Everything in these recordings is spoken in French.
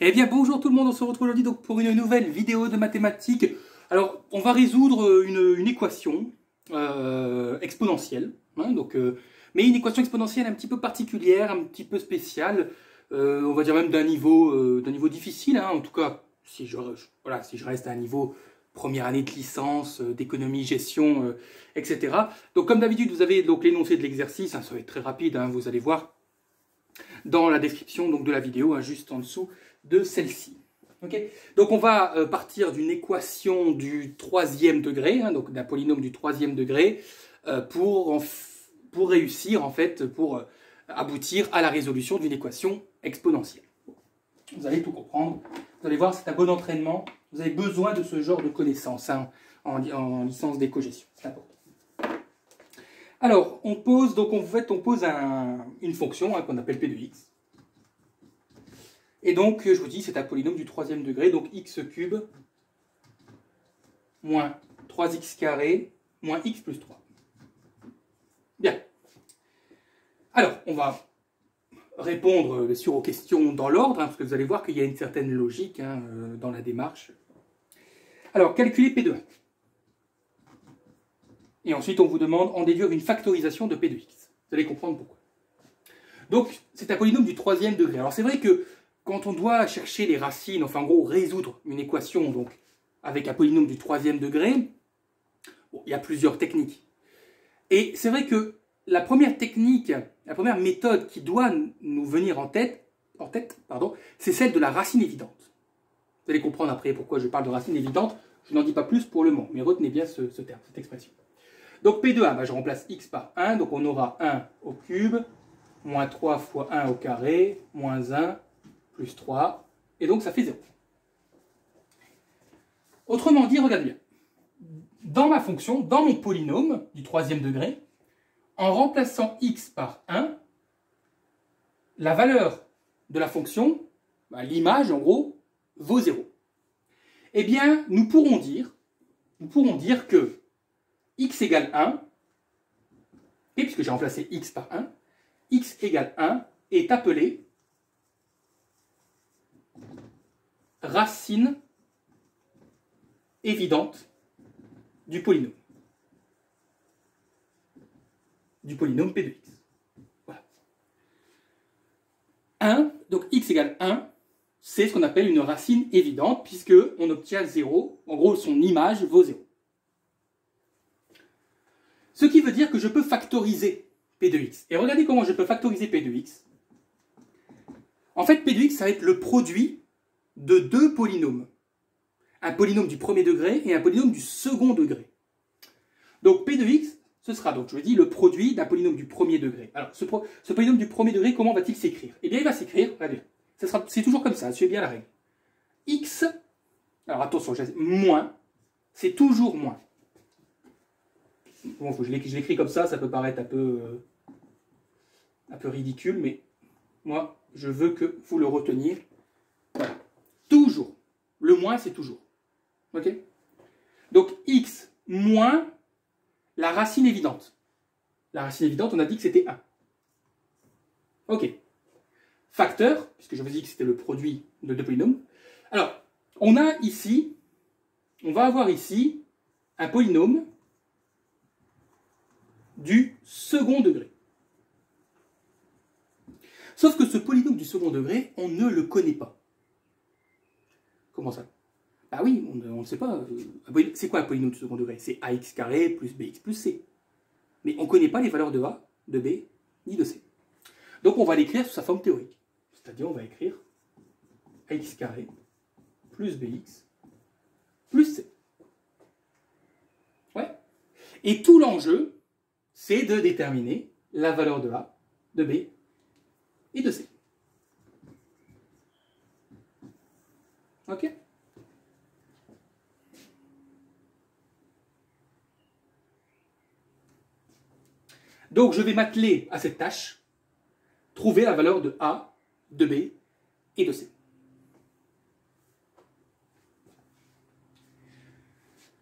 Eh bien bonjour tout le monde, on se retrouve aujourd'hui donc pour une nouvelle vidéo de mathématiques. Alors on va résoudre une équation exponentielle, hein, mais une équation exponentielle un petit peu particulière, un petit peu spéciale, on va dire même d'un niveau difficile, hein, en tout cas si je reste à un niveau première année de licence, d'économie, gestion, etc. Donc comme d'habitude vous avez donc l'énoncé de l'exercice, hein, ça va être très rapide, hein, vous allez voir dans la description donc, de la vidéo, hein, juste en dessous de celle-ci. Okay, donc on va partir d'une équation du troisième degré, hein, donc d'un polynôme du troisième degré, pour réussir, en fait, pour aboutir à la résolution d'une équation exponentielle. Vous allez tout comprendre, vous allez voir, c'est un bon entraînement, vous avez besoin de ce genre de connaissances, hein, en licence d'éco-gestion, c'est important. Alors, on pose une fonction, hein, qu'on appelle p de x. Et donc, je vous dis, c'est un polynôme du troisième degré, donc x cube moins 3x carré moins x plus 3. Bien. Alors, on va répondre, bien sûr, aux questions dans l'ordre, hein, parce que vous allez voir qu'il y a une certaine logique, hein, dans la démarche. Alors, calculer p de 1. Et ensuite, on vous demande en déduire une factorisation de p de x. Vous allez comprendre pourquoi. Donc, c'est un polynôme du troisième degré. Alors, c'est vrai que quand on doit chercher les racines, enfin en gros résoudre une équation donc, avec un polynôme du troisième degré, bon, il y a plusieurs techniques. Et c'est vrai que la première technique, la première méthode qui doit nous venir en tête, c'est celle de la racine évidente. Vous allez comprendre après pourquoi je parle de racine évidente, je n'en dis pas plus pour le moment, mais retenez bien ce terme, cette expression. Donc P de 1, je remplace x par 1, donc on aura 1 au cube, moins 3 fois 1 au carré, moins 1, plus 3, et donc ça fait 0. Autrement dit, regardez bien, dans ma fonction, dans mon polynôme du troisième degré, en remplaçant x par 1, la valeur de la fonction, l'image en gros, vaut 0. Eh bien, nous pourrons dire que x égale 1, et puisque j'ai remplacé x par 1, x égale 1 est appelé racine évidente du polynôme p de x. Voilà. 1, donc x égale 1, c'est ce qu'on appelle une racine évidente, puisque on obtient 0, en gros son image vaut 0. Ce qui veut dire que je peux factoriser p de x. Et regardez comment je peux factoriser p de x. En fait, p de x, ça va être le produit de deux polynômes. Un polynôme du premier degré et un polynôme du second degré. Donc p de x, ce sera, donc je vous dis, le produit d'un polynôme du premier degré. Alors, ce polynôme du premier degré, comment va-t-il s'écrire? Eh bien, il va s'écrire, regardez, c'est toujours comme ça, suivez bien la règle. X, alors attention, moins, c'est toujours moins. Bon, je l'écris comme ça peut paraître un peu ridicule, mais moi, je veux que vous le reteniez. Voilà. Toujours. Le moins, c'est toujours. Ok? Donc, x moins la racine évidente. La racine évidente, on a dit que c'était 1. Ok. Facteur, puisque je vous ai dit que c'était le produit de deux polynômes. Alors, on va avoir ici un polynôme du second degré. Sauf que ce polynôme du second degré, on ne le connaît pas. Comment ça? Ah oui, on ne sait pas. C'est quoi un polynôme du second degré? C'est ax carré plus bx plus c. Mais on ne connaît pas les valeurs de a, de b, ni de c. Donc on va l'écrire sous sa forme théorique. C'est-à-dire on va écrire ax carré plus bx plus c. Ouais. Et tout l'enjeu, c'est de déterminer la valeur de a, de b et de c. Ok? Donc je vais m'atteler à cette tâche, trouver la valeur de a, de b et de c.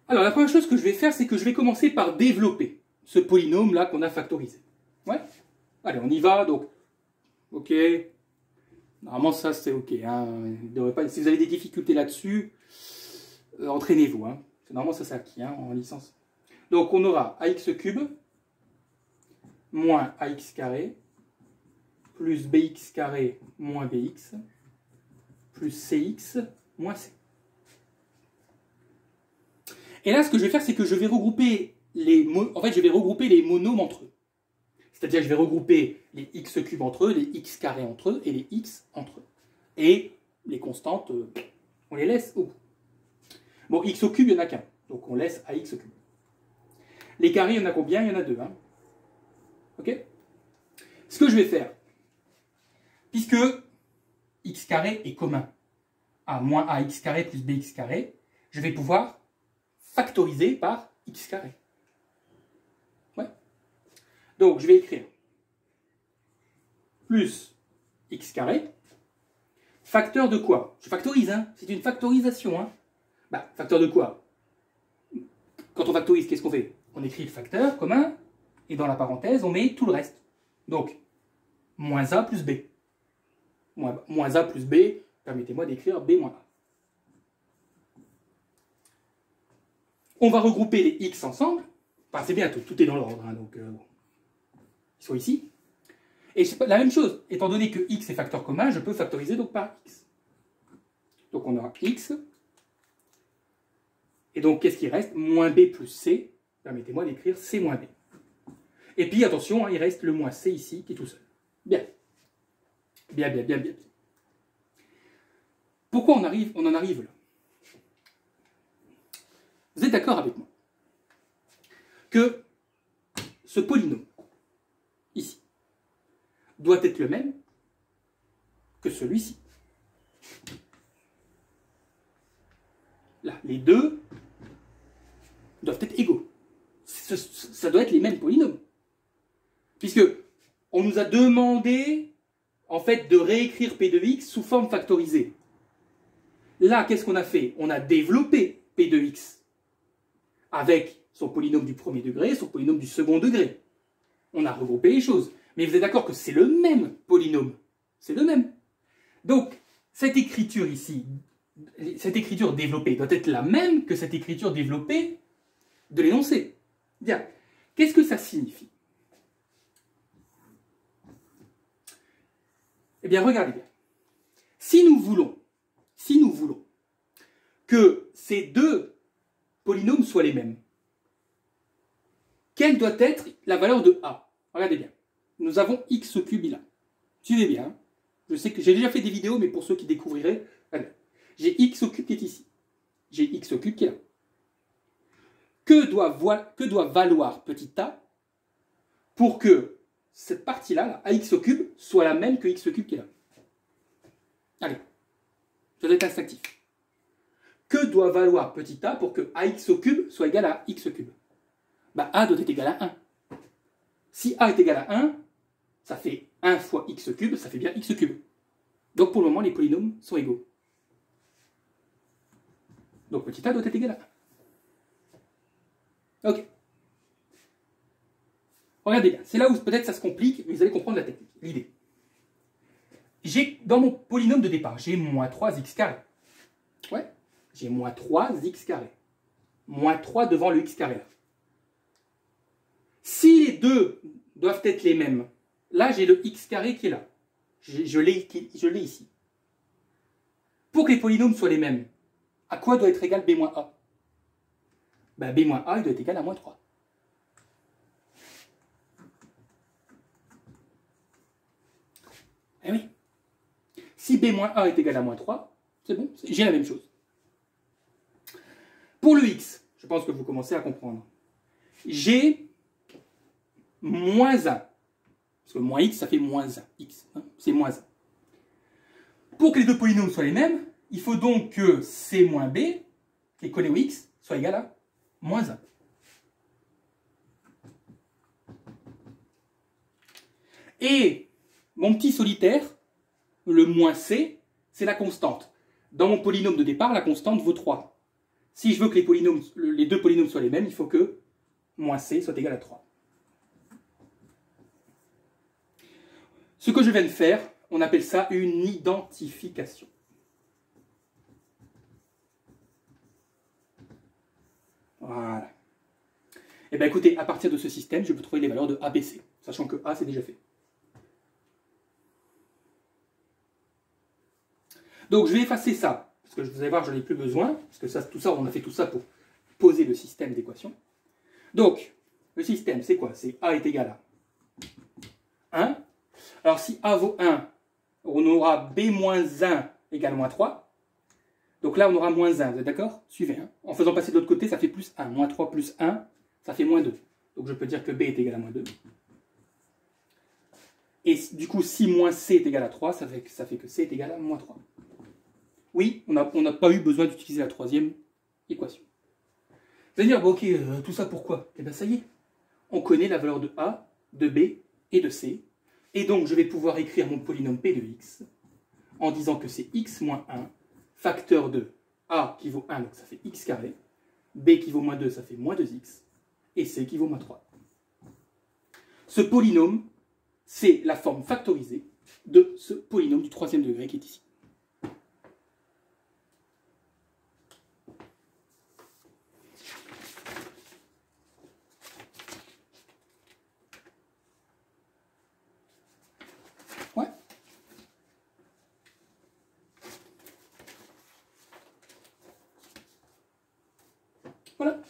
Alors la première chose que je vais faire, c'est que je vais commencer par développer ce polynôme-là qu'on a factorisé. Ouais? Allez, on y va, donc, ok, Normalement, ça, c'est OK. Hein. Si vous avez des difficultés là-dessus, entraînez-vous. Hein. Normalement, ça, c'est acquis hein, en licence. Donc, on aura ax cube moins ax carré plus bx carré moins bx plus cx moins c. Et là, ce que je vais faire, c'est que je vais regrouper les monômes entre eux. C'est-à-dire que je vais regrouper les x cubes entre eux, les x carrés entre eux et les x entre eux. Et les constantes, on les laisse au bout. Bon, x au cube, il n'y en a qu'un. Donc on laisse ax cube. Les carrés, il y en a combien? Il y en a deux. Hein. OK? Ce que je vais faire, puisque x carré est commun à moins ax carré plus bx carré, je vais pouvoir factoriser par x carré. Ouais. Donc, je vais écrire plus x carré, facteur de quoi? Je factorise, hein. C'est une factorisation. Hein. Bah, facteur de quoi? Quand on factorise, qu'est-ce qu'on fait? On écrit le facteur commun, et dans la parenthèse, on met tout le reste. Donc, moins a plus b. Moins a plus b, permettez-moi d'écrire b moins a. On va regrouper les x ensemble. Enfin, c'est bien, tout est dans l'ordre, hein, donc ils sont ici. Et c'est la même chose, étant donné que x est facteur commun, je peux factoriser donc par x. Donc on aura x. Et donc qu'est-ce qui reste? Moins b plus c. Permettez-moi d'écrire c moins b. Et puis attention, hein, il reste le moins c ici qui est tout seul. Bien. Bien. Pourquoi on en arrive là? Vous êtes d'accord avec moi que ce polynôme, ici, doit être le même que celui-ci. Là, les deux doivent être égaux. Ça doit être les mêmes polynômes. Puisque on nous a demandé, en fait, de réécrire P de x sous forme factorisée. Là, qu'est-ce qu'on a fait? On a développé P de x avec son polynôme du premier degré, son polynôme du second degré. On a regroupé les choses. Mais vous êtes d'accord que c'est le même polynôme. C'est le même. Donc, cette écriture ici, cette écriture développée doit être la même que cette écriture développée de l'énoncé. Bien. Qu'est-ce que ça signifie? Eh bien, regardez bien. Si nous voulons que ces deux polynômes soient les mêmes, quelle doit être la valeur de a? Regardez bien. Nous avons x au cube là. Suivez bien. Hein. Je sais que j'ai déjà fait des vidéos, mais pour ceux qui découvriraient, j'ai x au cube qui est ici. J'ai x au cube qui est là. Que doit valoir petit a pour que cette partie-là, ax au cube, soit la même que x au cube qui est là? Allez, ça doit être instinctif. Que doit valoir petit a pour que ax au cube soit égal à x au cube? Bah, a doit être égal à 1. Si a est égal à 1, ça fait 1 fois x au cube, ça fait bien x au cube. Donc pour le moment, les polynômes sont égaux. Donc petit a doit être égal à 1. Ok. Regardez bien, c'est là où peut-être ça se complique, mais vous allez comprendre la technique, l'idée. Dans mon polynôme de départ, j'ai moins 3x carré. Ouais, j'ai moins 3x carré. Moins 3 devant le x carré là. Si les deux doivent être les mêmes, là j'ai le x carré qui est là. Je l'ai ici. Pour que les polynômes soient les mêmes, à quoi doit être égal b moins a? Ben, b moins a il doit être égal à moins 3. Eh oui. Si b moins a est égal à moins 3, c'est bon, j'ai la même chose. Pour le x, je pense que vous commencez à comprendre. J'ai moins 1. Parce que moins x, ça fait moins 1. X, hein, c'est moins 1. Pour que les deux polynômes soient les mêmes, il faut donc que c moins b, qui est collé au x, soit égal à moins 1. Et mon petit solitaire, le moins c, c'est la constante. Dans mon polynôme de départ, la constante vaut 3. Si je veux que les deux polynômes soient les mêmes, il faut que moins c soit égal à 3. Ce que je viens de faire, On appelle ça une identification. Voilà. Et bien écoutez, à partir de ce système, je peux trouver les valeurs de A, B, C, sachant que A, c'est déjà fait. Donc je vais effacer ça, parce que vous allez voir, je n'en ai plus besoin, parce que ça, tout ça, on a fait tout ça pour poser le système d'équation. Donc, le système, c'est quoi? C'est A est égal à 1. Alors si A vaut 1, on aura B moins 1 égale moins 3. Donc là, on aura moins 1, vous êtes d'accord? Suivez. Hein. En faisant passer de l'autre côté, ça fait plus 1. Moins 3 plus 1, ça fait moins 2. Donc je peux dire que B est égal à moins 2. Et du coup, si moins C est égal à 3, ça fait que C est égal à moins 3. Oui, on n'a pas eu besoin d'utiliser la troisième équation. Vous allez dire, bon, ok, tout ça pourquoi? Eh bien ça y est, on connaît la valeur de A, de B et de C. Et donc je vais pouvoir écrire mon polynôme P de x en disant que c'est x moins 1, facteur de A qui vaut 1, donc ça fait x carré, B qui vaut moins 2, ça fait moins 2x, et C qui vaut moins 3. Ce polynôme, c'est la forme factorisée de ce polynôme du troisième degré qui est ici. Ouais. Voilà.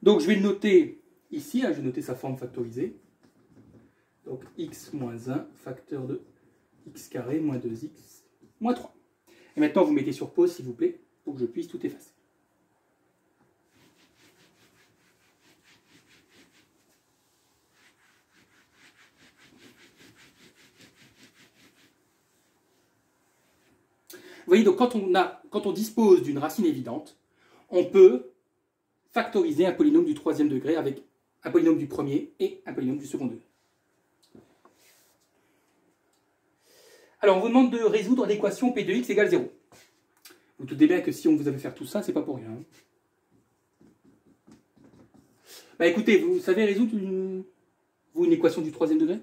Donc je vais le noter ici, hein, je vais noter sa forme factorisée. Donc x moins 1, facteur de x carré moins 2x moins 3. Et maintenant vous mettez sur pause s'il vous plaît, pour que je puisse tout effacer. Vous voyez, donc quand on dispose d'une racine évidente, on peut factoriser un polynôme du troisième degré avec un polynôme du premier et un polynôme du second degré. Alors, on vous demande de résoudre l'équation P de x égale 0. Vous doutez bien que si on vous avait fait tout ça, c'est pas pour rien. Hein. Bah écoutez, vous savez résoudre une équation du troisième degré?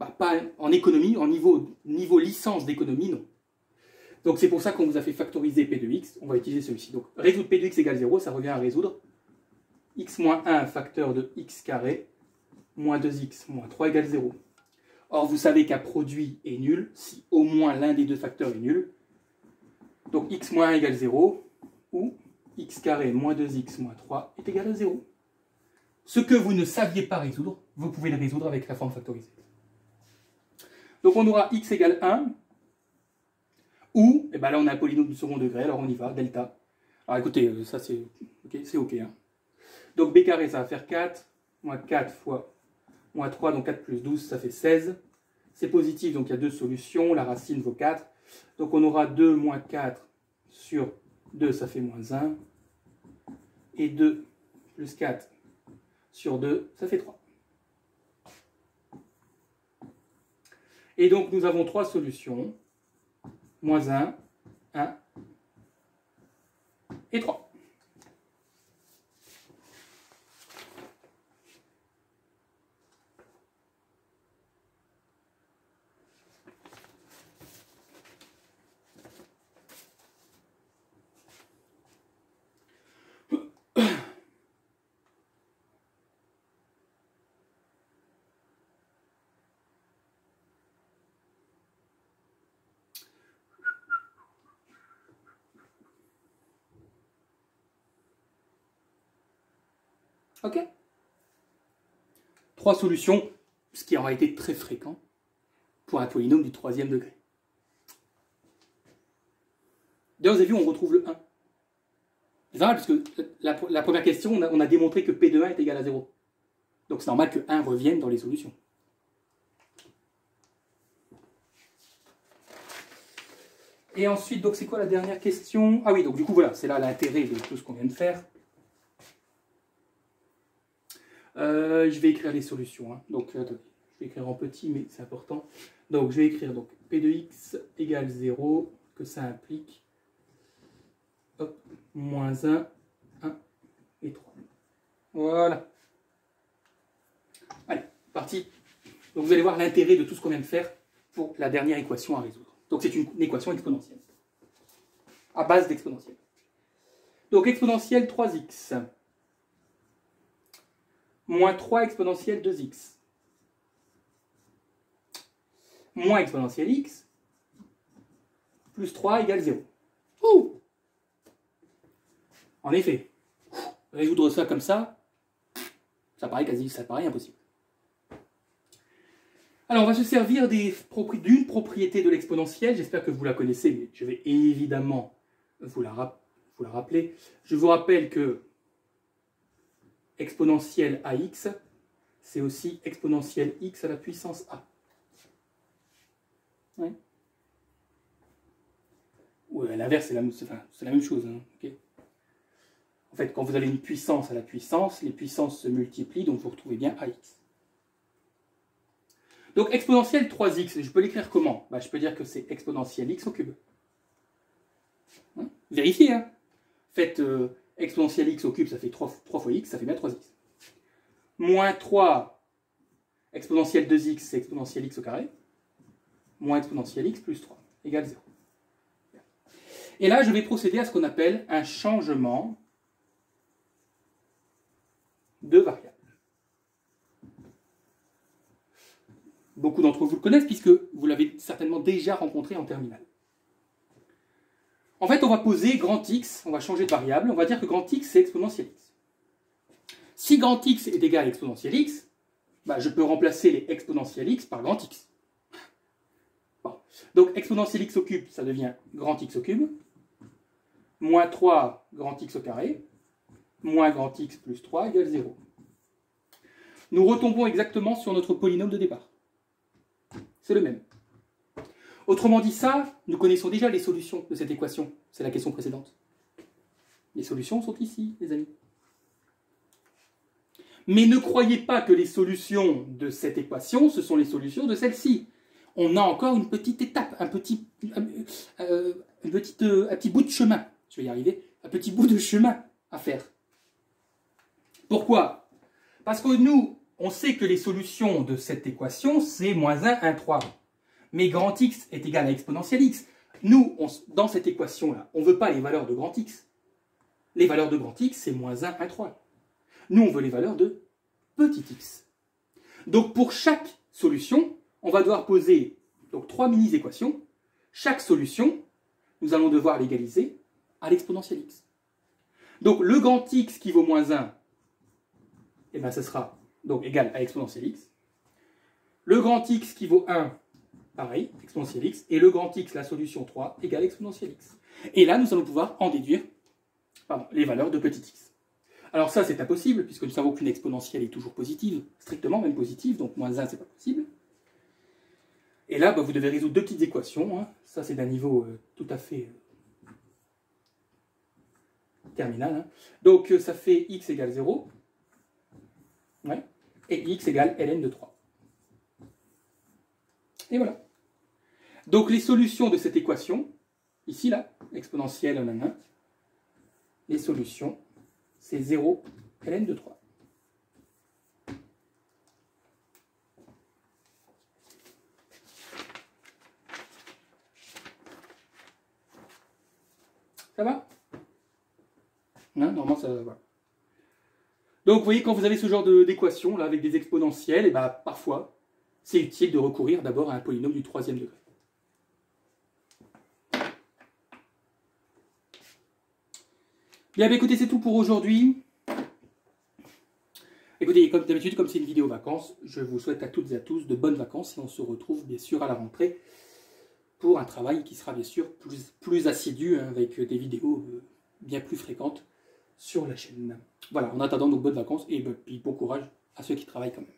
Bah, pas en économie, en niveau licence d'économie, non. Donc c'est pour ça qu'on vous a fait factoriser P de x, on va utiliser celui-ci. Donc résoudre P de x égale 0, ça revient à résoudre x moins 1 facteur de x carré moins 2x moins 3 égale 0. Or vous savez qu'un produit est nul si au moins l'un des deux facteurs est nul. Donc x moins 1 égale 0 ou x carré moins 2x moins 3 est égal à 0. Ce que vous ne saviez pas résoudre, vous pouvez le résoudre avec la forme factorisée. Donc on aura x égale 1. Ou, et ben là on a un polynôme du second degré, alors on y va, delta. Alors écoutez, ça c'est ok. Hein. Donc b carré ça va faire 4, moins 4 fois moins 3, donc 4 plus 12 ça fait 16. C'est positif, donc il y a deux solutions, la racine vaut 4. Donc on aura 2 moins 4 sur 2, ça fait moins 1. Et 2 plus 4 sur 2, ça fait 3. Et donc nous avons trois solutions. Moins 1, 1 et 3. Ok? Trois solutions, ce qui aura été très fréquent pour un polynôme du troisième degré. D'ailleurs, vous avez vu, on retrouve le 1. C'est normal, parce que la première question, on a démontré que P de 1 est égal à 0. Donc c'est normal que 1 revienne dans les solutions. Et ensuite, donc c'est quoi la dernière question? Ah oui, donc du coup, voilà, c'est là l'intérêt de tout ce qu'on vient de faire. Je vais écrire les solutions. Hein. Donc, attendez, je vais écrire en petit, mais c'est important. Donc, je vais écrire donc, P de x égale 0, que ça implique hop, moins 1, 1 et 3. Voilà. Allez, parti. Donc vous allez voir l'intérêt de tout ce qu'on vient de faire pour la dernière équation à résoudre. Donc c'est une équation exponentielle, à base d'exponentielle. Donc exponentielle 3x, moins 3 exponentielle 2x, moins exponentielle x, plus 3 égale 0. Ouh! En effet, résoudre ça comme ça paraît impossible. Alors, on va se servir d'une propriété de l'exponentielle. J'espère que vous la connaissez, mais je vais évidemment vous la rappeler. Je vous rappelle que exponentielle ax, c'est aussi exponentielle x à la puissance a. Ouais. Ou à l'inverse, c'est la même chose. Hein, okay. En fait, quand vous avez une puissance à la puissance, les puissances se multiplient, donc vous retrouvez bien ax. Donc exponentielle 3x, je peux l'écrire comment? Je peux dire que c'est exponentielle x au cube. Hein, vérifiez, hein. Faites exponentielle x au cube, ça fait 3 fois x, ça fait bien 3x. Moins 3 exponentielle 2x, c'est exponentielle x au carré. Moins exponentielle x plus 3 égale 0. Et là, je vais procéder à ce qu'on appelle un changement de variable. Beaucoup d'entre vous le connaissent puisque vous l'avez certainement déjà rencontré en terminale. En fait, on va poser grand X, on va changer de variable, on va dire que grand X c'est exponentielle X. Si grand X est égal à exponentielle X, je peux remplacer les exponentielles X par grand X. Bon. Donc exponentielle X au cube, ça devient grand X au cube, moins 3 grand X au carré, moins grand X plus 3 égale 0. Nous retombons exactement sur notre polynôme de départ. C'est le même. Autrement dit ça, nous connaissons déjà les solutions de cette équation. C'est la question précédente. Les solutions sont ici, les amis. Mais ne croyez pas que les solutions de cette équation, ce sont les solutions de celle-ci. On a encore une petite étape, un petit bout de chemin. Je vais y arriver. Un petit bout de chemin à faire. Pourquoi? Parce que nous, on sait que les solutions de cette équation, c'est moins 1, 1, 3. Mais grand X est égal à exponentielle X. Nous, dans cette équation-là, on ne veut pas les valeurs de grand X. Les valeurs de grand X, c'est moins 1, 1, 3. Nous, on veut les valeurs de petit x. Donc, pour chaque solution, on va devoir poser 3 mini-équations. Chaque solution, nous allons devoir l'égaliser à l'exponentielle x. Donc, le grand X qui vaut moins 1, ce sera donc égal à exponentielle x. Le grand X qui vaut 1, pareil, exponentielle x. Et le grand X, la solution 3, égale à exponentielle x. Et là, nous allons pouvoir en déduire les valeurs de petit x. Alors ça, c'est impossible, puisque nous savons qu'une exponentielle est toujours positive, strictement même positive, donc moins 1, c'est pas possible. Et là, vous devez résoudre deux petites équations. Hein. Ça, c'est d'un niveau tout à fait terminal. Hein. Donc, ça fait x égale 0. Ouais. Et x égale ln de 3. Et voilà. Donc, les solutions de cette équation, ici, là, exponentielle en 1, les solutions, c'est 0 ln de 3. Ça va? Non, normalement, ça va. Donc, vous voyez, quand vous avez ce genre d'équation, là, avec des exponentielles, et parfois, c'est utile de recourir d'abord à un polynôme du 3e degré. Bien, écoutez, c'est tout pour aujourd'hui. Écoutez, comme d'habitude, comme c'est une vidéo vacances, je vous souhaite à toutes et à tous de bonnes vacances et on se retrouve bien sûr à la rentrée pour un travail qui sera bien sûr plus assidu, hein, avec des vidéos bien plus fréquentes sur la chaîne. Voilà, en attendant, donc bonnes vacances et puis bon courage à ceux qui travaillent quand même.